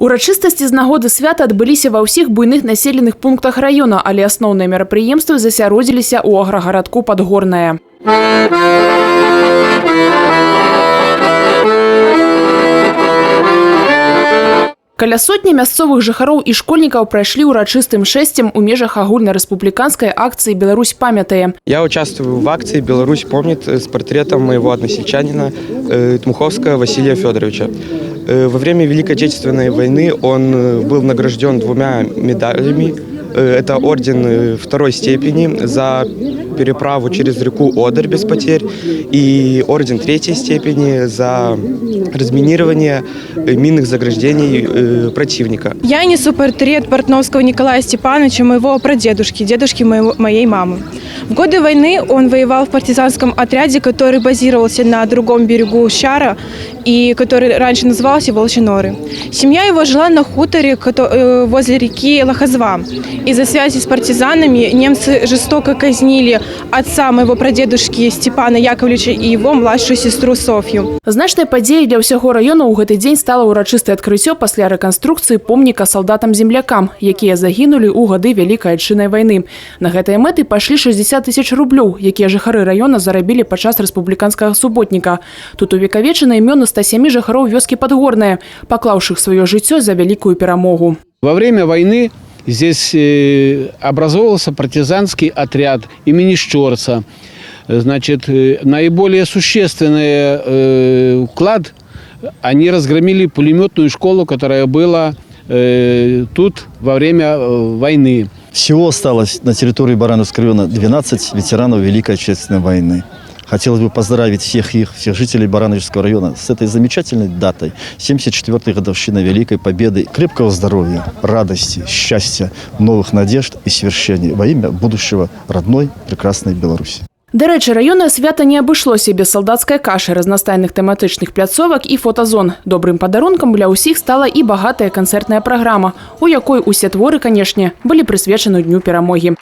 Урачыстасці з нагоды свята адбыліся ва ўсіх буйных населеных пунктах раёна, але асноўныя мерапрыемствы засяродзіліся ў аграгарадку Падгорнае. Каля сотні мясцовых жыхароў і школьнікаў прайшлі урачыстым шэсцем у межах агульнарэспубліканскай акцыі «Беларусь памятае». Я участвую в акции «Беларусь помнит» с портретом моего односельчанина Дмуховского Василия Федоровича. Во время Великой Отечественной войны он был награжден 2 медалями. Это орден 2 степени за переправу через реку Одер без потерь и орден 3 степени за разминирование минных заграждений противника. Я несу портрет Портновского Николая Степановича, моего прадедушки, дедушки моей мамы. В годы войны он воевал в партизанском отряде, который базировался на другом берегу Щара и который раньше назывался Волчиноры. Семья его жила на хуторе возле реки Лохозва. Из-за связи с партизанами немцы жестоко казнили отца моего прадедушки Степана Яковлевича и его младшую сестру Софью. Значнай падзеяй для ўсяго раёна ў гэты дзень стала ўрачыстае адкрыццё пасля рэканструкцыі помніка салдатам-землякам, якія загінулі ў гады Вялікай Адчыннай вайны. На гэтыя мэты пайшлі 60 000 рублёў, якія жыхары раёна зарабілі падчас рэспубліканскага суботніка. Тут увекавечаны імёны 107 жыхароў вёскі Падгорнае, паклаўшых сваё жыццё за вялікую перамогу. Во время войны здесь образовался партизанский отряд имени Щорца. Значит, наиболее существенный вклад они разгромили пулеметную школу, которая была тут во время войны. Всего осталось на территории Барановского района 12 ветеранов Великой Отечественной войны. Хотелось бы поздравить всех жителей Барановского района с этой замечательной датой. 74-й годовщина Великой Победы. Крепкого здоровья, радости, счастья, новых надежд и свершений во имя будущего родной, прекрасной Беларуси. Дарэчы, раённае свята не абышлося без салдацкай кашы, разнастайных тэматычных пляцовак і фотазон. Добрым падарункам для ўсіх стала і багатая канцэртная праграма, у якой усе творы, канешне, былі прысвечаны Дню перамогі.